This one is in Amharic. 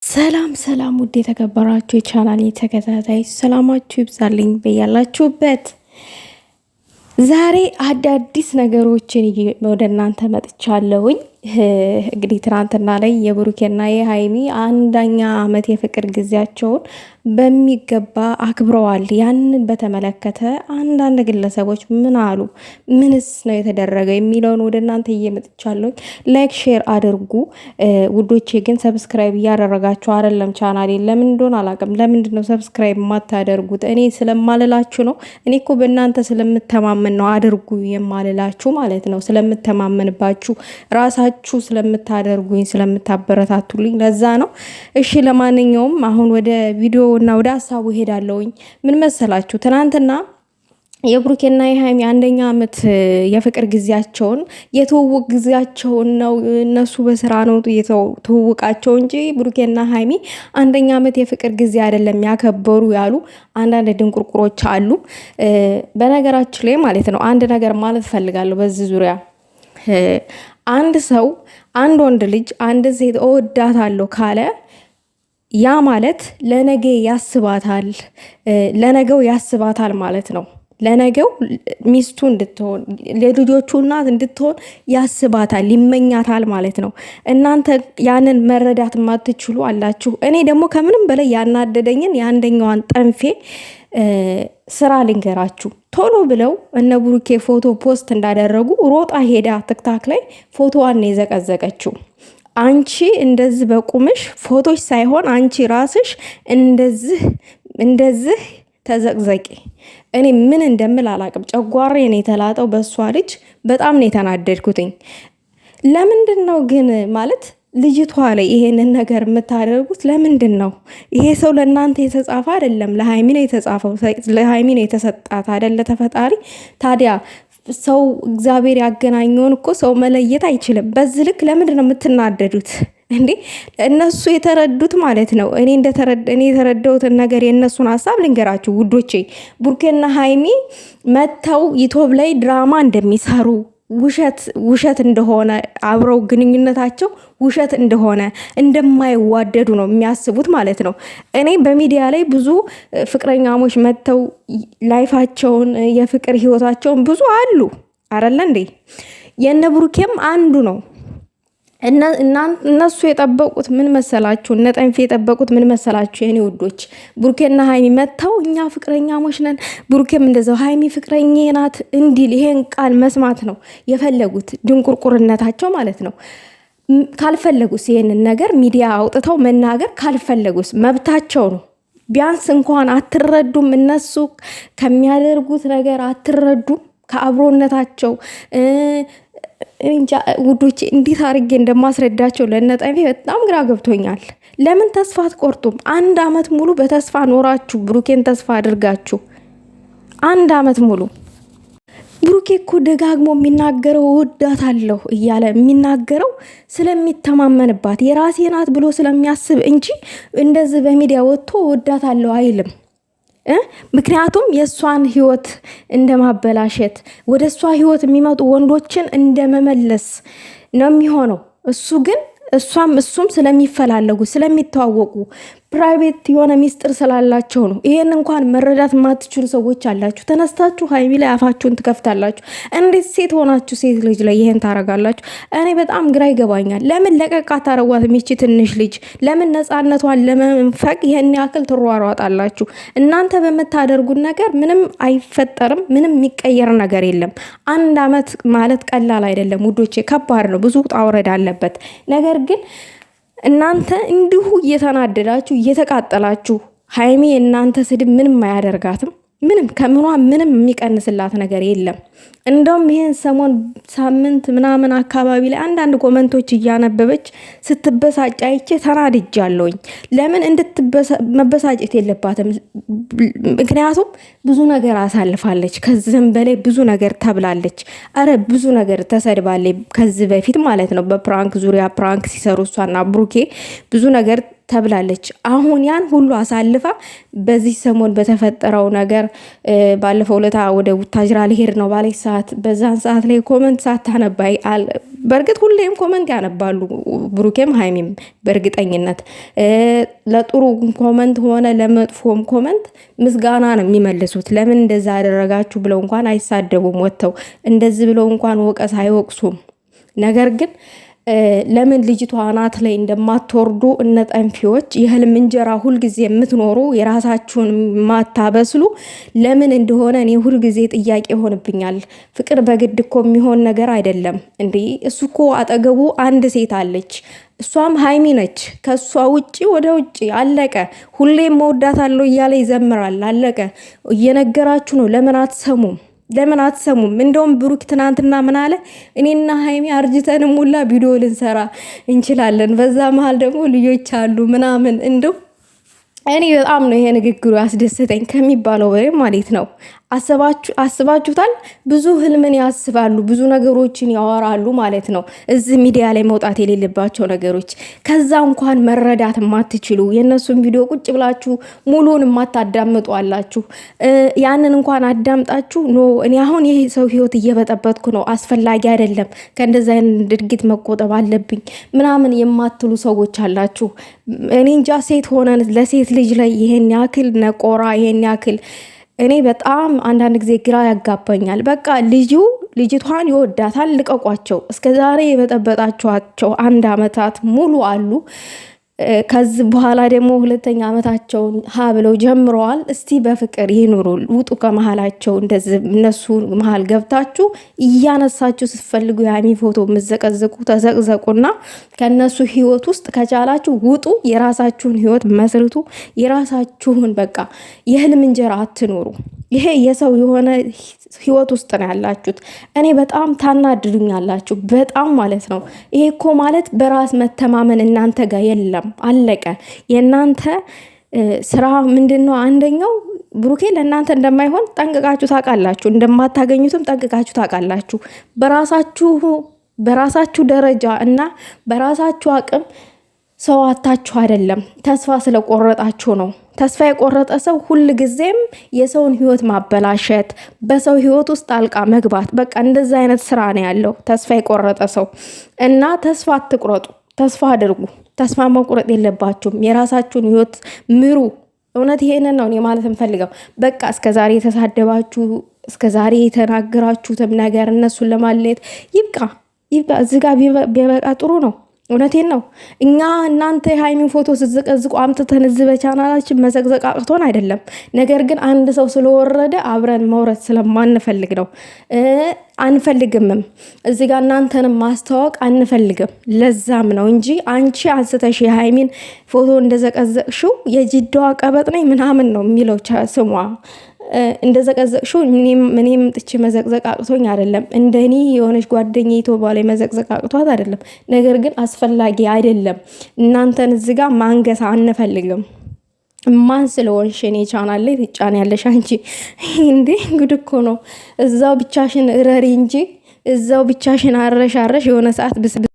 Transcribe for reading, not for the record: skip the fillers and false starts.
ሰላም ሰላም ውድ የተከበራችሁ የቻናሌ ተከታታይ ሰላማችሁ ይብዛልኝ በያላችሁበት። ዛሬ አዳዲስ ነገሮችን ወደ እናንተ መጥቻለሁኝ። እንግዲህ ትናንትና ላይ የብሩኬና የሃይሚ አንደኛ ዓመት የፍቅር ጊዜያቸውን በሚገባ አክብረዋል። ያንን በተመለከተ አንዳንድ ግለሰቦች ምን አሉ፣ ምንስ ነው የተደረገ የሚለውን ወደ እናንተ እየመጥቻለሁኝ። ላይክ ሼር አድርጉ ውዶቼ። ግን ሰብስክራይብ እያደረጋችሁ አይደለም። ቻናሌ ለምን እንደሆነ አላውቅም። ለምንድን ነው ሰብስክራይብ የማታደርጉት? እኔ ስለማልላችሁ ነው። እኔ እኮ በእናንተ ስለምተማመን ነው አድርጉ የማልላችሁ ማለት ነው። ስለምተማመንባችሁ ራሳችሁ ስለምታደርጉኝ ስለምታበረታቱልኝ ለዛ ነው። እሺ ለማንኛውም አሁን ወደ ቪዲዮ እና ወደ ሀሳቡ ሄዳለሁኝ። ምን መሰላችሁ? ትናንትና የብሩኬና የሃይሚ አንደኛ ዓመት የፍቅር ጊዜያቸውን የትውውቅ ጊዜያቸውን ነው። እነሱ በስራ ነው ትውውቃቸው እንጂ ብሩኬና ሃይሚ አንደኛ ዓመት የፍቅር ጊዜ አይደለም ያከበሩ ያሉ አንዳንድ ድንቁርቁሮች አሉ። በነገራችን ላይ ማለት ነው አንድ ነገር ማለት ፈልጋለሁ በዚህ ዙሪያ። አንድ ሰው አንድ ወንድ ልጅ አንድ ሴት እወዳታለሁ ካለ ያ ማለት ለነገ ያስባታል፣ ለነገው ያስባታል ማለት ነው። ለነገው ሚስቱ እንድትሆን ለልጆቹ እናት እንድትሆን ያስባታል፣ ይመኛታል ማለት ነው። እናንተ ያንን መረዳት የማትችሉ አላችሁ። እኔ ደግሞ ከምንም በላይ ያናደደኝን የአንደኛዋን ጠንፌ ስራ ልንገራችሁ። ቶሎ ብለው እነ ብሩኬ ፎቶ ፖስት እንዳደረጉ ሮጣ ሄዳ ትክታክ ላይ ፎቶዋን የዘቀዘቀችው። አንቺ እንደዚህ በቁምሽ ፎቶች ሳይሆን አንቺ ራስሽ እንደዚህ ተዘቅዘቂ። እኔ ምን እንደምል አላቅም። ጨጓሬን የተላጠው በእሷ ልጅ በጣም ነው የተናደድኩትኝ። ለምንድን ነው ግን ማለት ልጅቷ ላይ ይሄንን ነገር የምታደርጉት ለምንድን ነው? ይሄ ሰው ለእናንተ የተጻፈ አይደለም፣ ለሃይሚ ነው የተጻፈው፣ ለሃይሚ ነው የተሰጣት አይደለ ተፈጣሪ። ታዲያ ሰው እግዚአብሔር ያገናኘውን እኮ ሰው መለየት አይችልም። በዚህ ልክ ለምንድን ነው የምትናደዱት እንዴ? እነሱ የተረዱት ማለት ነው። እኔ የተረዳሁትን ነገር የእነሱን ሀሳብ ልንገራችሁ ውዶቼ። ቡርኬና ሃይሚ መተው ዩቲዩብ ላይ ድራማ እንደሚሰሩ ውሸት እንደሆነ አብረው ግንኙነታቸው ውሸት እንደሆነ እንደማይዋደዱ ነው የሚያስቡት ማለት ነው። እኔ በሚዲያ ላይ ብዙ ፍቅረኛሞች መተው ላይፋቸውን የፍቅር ህይወታቸውን ብዙ አሉ አይደለ እንዴ? የነ ብሩኬም አንዱ ነው። እነሱ የጠበቁት ምን መሰላችሁ? እነ ጠንፌ የጠበቁት ምን መሰላችሁ? የኔ ውዶች ብሩኬና ሃይሚ መተው እኛ ፍቅረኛሞች ነን፣ ብሩኬም እንደዛው ሃይሚ ፍቅረኛ ናት እንዲል ይሄን ቃል መስማት ነው የፈለጉት። ድንቁርቁርነታቸው ማለት ነው። ካልፈለጉስ ይሄንን ነገር ሚዲያ አውጥተው መናገር ካልፈለጉስ መብታቸው ነው። ቢያንስ እንኳን አትረዱም? እነሱ ከሚያደርጉት ነገር አትረዱም? ከአብሮነታቸው እንጃ ውዶቼ፣ እንዴት አድርጌ እንደማስረዳቸው ለነጠፌ በጣም ግራ ገብቶኛል። ለምን ተስፋ አትቆርጡም? አንድ አመት ሙሉ በተስፋ ኖራችሁ ብሩኬን ተስፋ አድርጋችሁ አንድ አመት ሙሉ ብሩኬ እኮ ደጋግሞ የሚናገረው እወዳታለሁ እያለ የሚናገረው ስለሚተማመንባት የራሴ ናት ብሎ ስለሚያስብ እንጂ እንደዚህ በሚዲያ ወጥቶ እወዳታለሁ አይልም። ምክንያቱም የእሷን ህይወት እንደማበላሸት ወደ እሷ ህይወት የሚመጡ ወንዶችን እንደመመለስ ነው የሚሆነው። እሱ ግን እሱም ስለሚፈላለጉ ስለሚተዋወቁ ፕራይቬት የሆነ ሚስጥር ስላላቸው ነው። ይሄን እንኳን መረዳት የማትችሉ ሰዎች አላችሁ። ተነስታችሁ ሃይሚ ላይ አፋችሁን ትከፍታላችሁ። እንዴት ሴት ሆናችሁ ሴት ልጅ ላይ ይሄን ታረጋላችሁ? እኔ በጣም ግራ ይገባኛል። ለምን ለቀቃ ታረጓት? ሚቺ ትንሽ ልጅ ለምን ነፃነቷን ለመንፈቅ ይሄን ያክል ትሯሯጣላችሁ? እናንተ በምታደርጉት ነገር ምንም አይፈጠርም። ምንም የሚቀየር ነገር የለም። አንድ አመት ማለት ቀላል አይደለም ውዶቼ፣ ከባድ ነው። ብዙ ውጣ ውረድ አለበት። ነገር ግን እናንተ እንዲሁ እየተናደዳችሁ እየተቃጠላችሁ ሃይሚ እናንተ ስድብ ምንም አያደርጋትም። ምንም ከምኗ ምንም የሚቀንስላት ነገር የለም። እንደውም ይሄን ሰሞን ሳምንት ምናምን አካባቢ ላይ አንዳንድ ኮመንቶች እያነበበች ስትበሳጭ አይቼ ተናድጃለሁኝ። ለምን መበሳጨት የለባትም? ምክንያቱም ብዙ ነገር አሳልፋለች። ከዚህም በላይ ብዙ ነገር ተብላለች። አረ ብዙ ነገር ተሰድባለች ከዚህ በፊት ማለት ነው። በፕራንክ ዙሪያ ፕራንክ ሲሰሩ እሷና ብሩኬ ብዙ ነገር ተብላለች። አሁን ያን ሁሉ አሳልፋ በዚህ ሰሞን በተፈጠረው ነገር ባለፈው ለታ ወደ ቡታጅራ ልሄድ ነው ባለች ሰዓት በዛን ሰዓት ላይ ኮመንት ሳታነባይ በእርግጥ ሁሌም ኮመንት ያነባሉ ብሩኬም ሀይሚም በእርግጠኝነት ለጥሩ ኮመንት ሆነ ለመጥፎም ኮመንት ምስጋና ነው የሚመልሱት። ለምን እንደዛ አደረጋችሁ ብለው እንኳን አይሳደቡም፣ ወጥተው እንደዚህ ብለው እንኳን ወቀስ አይወቅሱም። ነገር ግን ለምን ልጅቷ አናት ላይ እንደማትወርዱ እነ ጠንፊዎች የህልም እንጀራ ሁልጊዜ የምትኖሩ የራሳችሁን ማታበስሉ ለምን እንደሆነ እኔ ሁልጊዜ ጥያቄ ይሆንብኛል። ፍቅር በግድ እኮ የሚሆን ነገር አይደለም እንዴ! እሱ እኮ አጠገቡ አንድ ሴት አለች፣ እሷም ሀይሚ ነች። ከሷ ውጪ ወደ ውጪ አለቀ። ሁሌም መወዳታለሁ እያለ ይዘምራል። አለቀ። እየነገራችሁ ነው። ለምን አትሰሙም? ለምን አትሰሙም? እንደውም ብሩክ ትናንትና ምን አለ? እኔና ሀይሚ አርጅተንም ሁላ ቪዲዮ ልንሰራ እንችላለን፣ በዛ መሀል ደግሞ ልጆች አሉ ምናምን። እንደው እኔ በጣም ነው ይሄ ንግግሩ ያስደስተኝ ከሚባለው በላይ ማለት ነው። አስባችሁታል? ብዙ ህልምን ያስባሉ፣ ብዙ ነገሮችን ያወራሉ ማለት ነው። እዚህ ሚዲያ ላይ መውጣት የሌለባቸው ነገሮች፣ ከዛ እንኳን መረዳት የማትችሉ የእነሱን ቪዲዮ ቁጭ ብላችሁ ሙሉን የማታዳምጡ አላችሁ። ያንን እንኳን አዳምጣችሁ ኖ እኔ አሁን ይህ ሰው ህይወት እየበጠበጥኩ ነው፣ አስፈላጊ አይደለም፣ ከእንደዚ አይነት ድርጊት መቆጠብ አለብኝ ምናምን የማትሉ ሰዎች አላችሁ። እኔ እንጃ ሴት ሆነን ለሴት ልጅ ላይ ይሄን ያክል ነቆራ፣ ይሄን ያክል እኔ በጣም አንዳንድ ጊዜ ግራ ያጋባኛል። በቃ ልጅቷን ይወዳታል፣ ልቀቋቸው። እስከ ዛሬ የበጠበጣችኋቸው 1 ዓመታት ሙሉ አሉ። ከዚህ በኋላ ደግሞ 2ኛ ዓመታቸውን ሀ ብለው ጀምረዋል። እስቲ በፍቅር ይኑሩ፣ ውጡ ከመሃላቸው። እንደዚህ እነሱ መሃል ገብታችሁ እያነሳችሁ ስትፈልጉ የሀይሚ ፎቶ የምዘቀዝቁ ተዘቅዘቁና ከነሱ ህይወት ውስጥ ከቻላችሁ ውጡ። የራሳችሁን ህይወት መስርቱ። የራሳችሁን በቃ የህልም እንጀራ አትኖሩ። ይሄ የሰው የሆነ ህይወት ውስጥ ነው ያላችሁት። እኔ በጣም ታናድዱኛላችሁ፣ በጣም ማለት ነው። ይሄ እኮ ማለት በራስ መተማመን እናንተ ጋር የለም። አለቀ። የእናንተ ስራ ምንድን ነው? አንደኛው ብሩኬ ለእናንተ እንደማይሆን ጠንቅቃችሁ ታውቃላችሁ፣ እንደማታገኙትም ጠንቅቃችሁ ታውቃላችሁ። በራሳችሁ ደረጃ እና በራሳችሁ አቅም ሰው አታችሁ አይደለም፣ ተስፋ ስለቆረጣችሁ ነው። ተስፋ የቆረጠ ሰው ሁል ጊዜም የሰውን ህይወት ማበላሸት፣ በሰው ህይወት ውስጥ ጣልቃ መግባት፣ በቃ እንደዛ አይነት ስራ ነው ያለው ተስፋ የቆረጠ ሰው። እና ተስፋ አትቁረጡ፣ ተስፋ አድርጉ። ተስፋ መቁረጥ የለባችሁም። የራሳችሁን ህይወት ምሩ። እውነት ይሄንን ነው እኔ ማለት እንፈልገው። በቃ እስከዛሬ የተሳደባችሁ እስከዛሬ የተናገራችሁትም ነገር እነሱን ለማለየት ይብቃ። እዚህ ጋር ቢበቃ ጥሩ ነው። እውነቴን ነው። እኛ እናንተ የሀይሚን ፎቶ ስትዘቀዝቁ አምጥተን እዚህ በቻናላችን መዘቅዘቅ አቅቶን አይደለም። ነገር ግን አንድ ሰው ስለወረደ አብረን መውረድ ስለማንፈልግ ነው። አንፈልግምም። እዚህ ጋር እናንተንም ማስተዋወቅ አንፈልግም። ለዛም ነው እንጂ አንቺ አንስተሽ የሀይሚን ፎቶ እንደዘቀዘቅሽው የጅዳዋ ቀበጥ ነኝ ምናምን ነው የሚለው ስሟ። እንደዘቀዘቅሽው እኔም ጥቼ መዘቅዘቅ አቅቶኝ አይደለም። እንደኔ የሆነች ጓደኛ ኢትዮባ ላይ መዘቅዘቅ አቅቷት አይደለም። ነገር ግን አስፈላጊ አይደለም። እናንተን እዚህ ጋር ማንገሳ አንፈልግም። ማን ስለሆንሽ እኔ ቻናል ላይ ትጫንያለሽ አንቺ? እንዴ ጉድ እኮ ነው። እዛው ብቻሽን እረሪ እንጂ እዛው ብቻሽን አረሽ የሆነ ሰዓት